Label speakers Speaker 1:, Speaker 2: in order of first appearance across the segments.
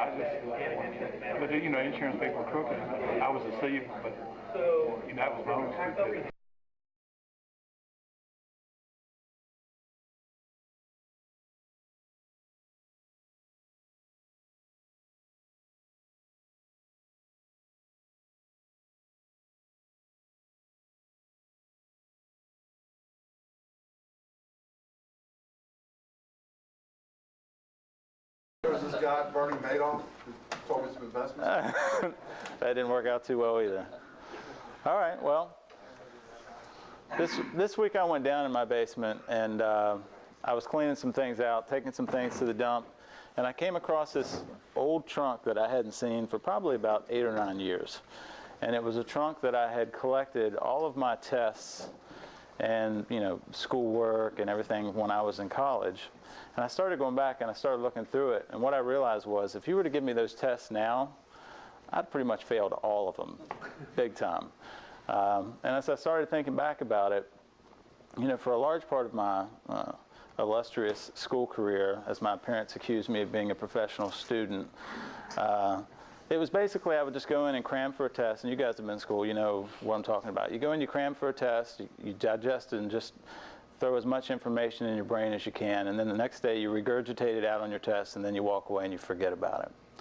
Speaker 1: I just, but you know, insurance people were crooked. I was deceived, but you know, that was my own stupidity.
Speaker 2: There's this guy, Bernie Madoff, who told me some investments.
Speaker 3: That didn't work out too well either. All right, well, this week I went down in my basement and I was cleaning some things out, taking some things to the dump, and I came across this old trunk that I hadn't seen for probably about 8 or 9 years. And it was a trunk that I had collected all of my tests and, you know, schoolwork and everything when I was in college. And I started going back and I started looking through it, and what I realized was if you were to give me those tests now, I'd pretty much failed all of them, big time. And as I started thinking back about it, you know, for a large part of my illustrious school career, as my parents accused me of being a professional student, it was basically I would just go in and cram for a test, and you guys have been in school, you know what I'm talking about. You go in, you cram for a test, you digest it and just throw as much information in your brain as you can, and then the next day you regurgitate it out on your test, and then you walk away and you forget about it.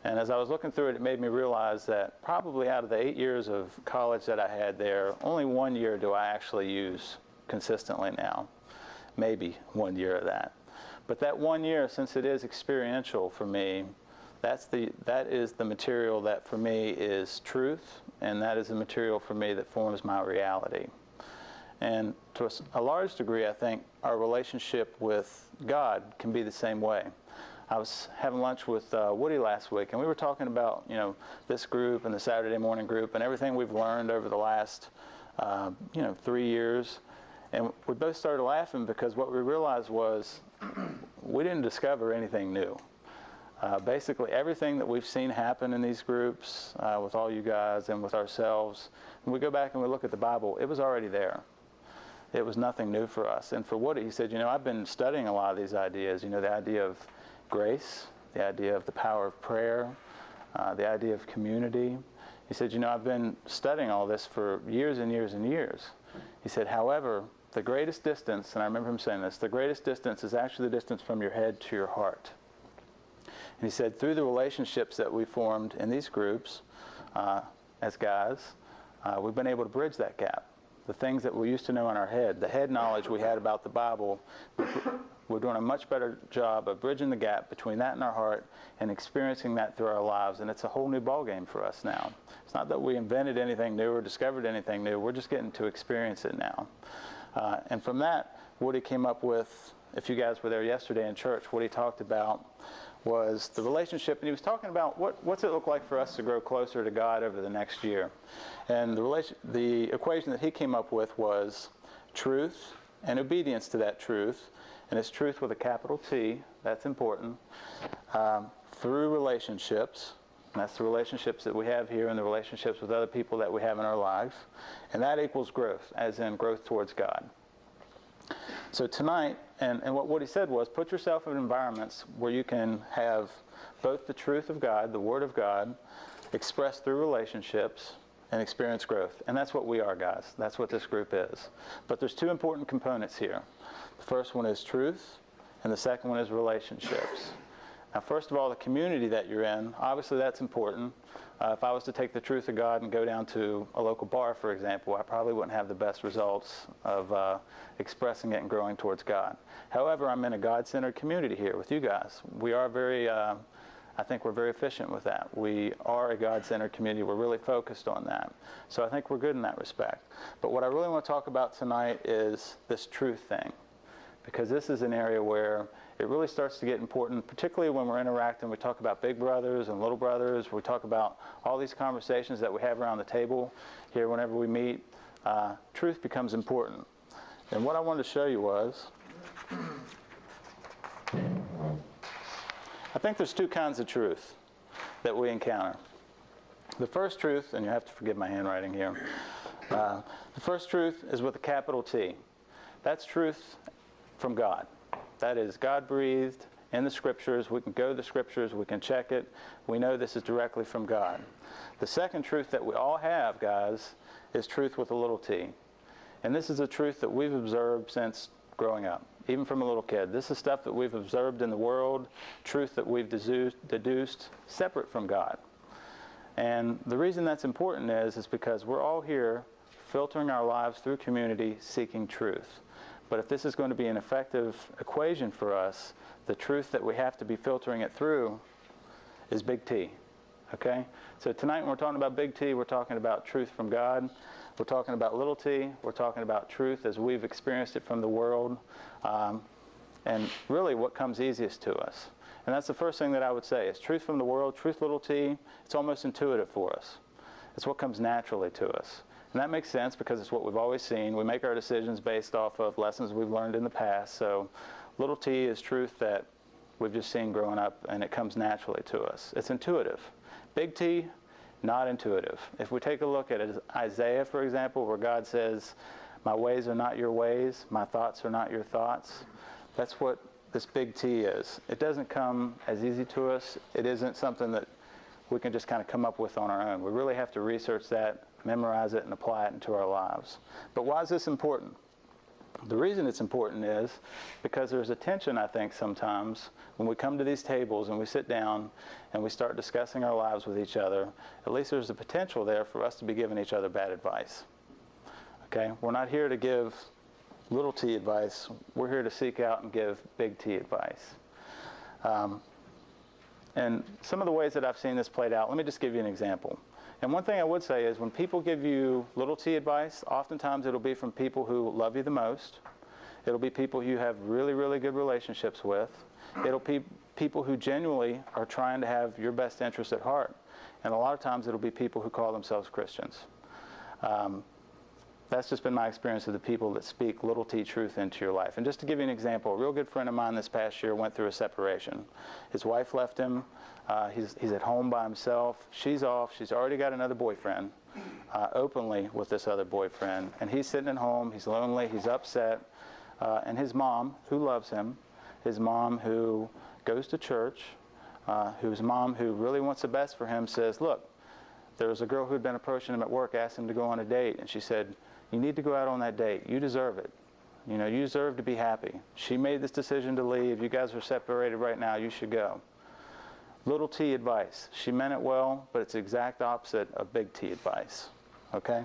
Speaker 3: And as I was looking through it, it made me realize that probably out of the 8 years of college that I had there, only 1 year do I actually use consistently now. Maybe 1 year of that. But that 1 year, since it is experiential for me, that is the material that for me is truth, and that is the material for me that forms my reality. And to a large degree, I think our relationship with God can be the same way. I was having lunch with Woody last week, and we were talking about, you know, this group and the Saturday morning group and everything we've learned over the last, 3 years. And we both started laughing because what we realized was we didn't discover anything new. Basically, everything that we've seen happen in these groups with all you guys and with ourselves, when we go back and we look at the Bible, it was already there. It was nothing new for us. And for Woody, he said, you know, I've been studying a lot of these ideas, you know, the idea of grace, the idea of the power of prayer, the idea of community. He said, you know, I've been studying all this for years and years and years. He said, however, the greatest distance, and I remember him saying this, the greatest distance is actually the distance from your head to your heart. And he said, through the relationships that we formed in these groups as guys, we've been able to bridge that gap. The things that we used to know in our head, the head knowledge we had about the Bible, we're doing a much better job of bridging the gap between that and our heart and experiencing that through our lives. And it's a whole new ballgame for us now. It's not that we invented anything new or discovered anything new. We're just getting to experience it now. And from that, Woody came up with, if you guys were there yesterday in church, what he talked about was the relationship, and he was talking about what's it look like for us to grow closer to God over the next year. And the equation that he came up with was truth and obedience to that truth, and it's truth with a capital T, that's important, through relationships, and that's the relationships that we have here and the relationships with other people that we have in our lives, and that equals growth, as in growth towards God. So tonight, and what he said was, put yourself in environments where you can have both the truth of God, the Word of God, expressed through relationships, and experience growth. And that's what we are, guys. That's what this group is. But there's two important components here. The first one is truth, and the second one is relationships. Now, first of all, the community that you're in, obviously that's important. If I was to take the truth of God and go down to a local bar, for example, I probably wouldn't have the best results of expressing it and growing towards God. However, I'm in a God-centered community here with you guys. We are very, I think we're very efficient with that. We are a God-centered community. We're really focused on that. So I think we're good in that respect. But what I really want to talk about tonight is this truth thing, because this is an area where it really starts to get important, particularly when we're interacting. We talk about big brothers and little brothers. We talk about all these conversations that we have around the table here whenever we meet. Truth becomes important. And what I wanted to show you was, I think there's two kinds of truth that we encounter. The first truth, and you have to forgive my handwriting here, the first truth is with a capital T. That's truth from God. That is God-breathed, in the Scriptures. We can go to the Scriptures. We can check it. We know this is directly from God. The second truth that we all have, guys, is truth with a little t. And this is a truth that we've observed since growing up, even from a little kid. This is stuff that we've observed in the world, truth that we've deduced separate from God. And the reason that's important is because we're all here filtering our lives through community, seeking truth. But if this is going to be an effective equation for us, the truth that we have to be filtering it through is big T. Okay? So tonight when we're talking about big T, we're talking about truth from God. We're talking about little t. We're talking about truth as we've experienced it from the world. And really what comes easiest to us. And that's the first thing that I would say is truth from the world, truth little t, it's almost intuitive for us. It's what comes naturally to us. And that makes sense because it's what we've always seen. We make our decisions based off of lessons we've learned in the past. So little t is truth that we've just seen growing up, and it comes naturally to us. It's intuitive. Big T, not intuitive. If we take a look at Isaiah, for example, where God says, my ways are not your ways, my thoughts are not your thoughts, that's what this big T is. It doesn't come as easy to us. It isn't something that we can just kind of come up with on our own. We really have to research that, memorize it, and apply it into our lives. But why is this important? The reason it's important is because there's a tension, I think, sometimes when we come to these tables and we sit down and we start discussing our lives with each other. At least there's a potential there for us to be giving each other bad advice. Okay? We're not here to give little t advice. We're here to seek out and give big T advice. And some of the ways that I've seen this played out, let me just give you an example. And one thing I would say is when people give you little t advice, oftentimes it'll be from people who love you the most. It'll be people you have really, really good relationships with. It'll be people who genuinely are trying to have your best interest at heart. And a lot of times it'll be people who call themselves Christians. That's just been my experience of the people that speak little t truth into your life. And just to give you an example, a real good friend of mine this past year went through a separation. His wife left him. He's at home by himself. She's off. She's already got another boyfriend, openly with this other boyfriend. And he's sitting at home. He's lonely. He's upset. And his mom, who loves him, his mom who goes to church, whose mom who really wants the best for him says, look, there was a girl who had been approaching him at work, asked him to go on a date. And she said, you need to go out on that date. You deserve it. You know, you deserve to be happy. She made this decision to leave. You guys are separated right now. You should go. Little t advice. She meant it well, but it's the exact opposite of big T advice. Okay?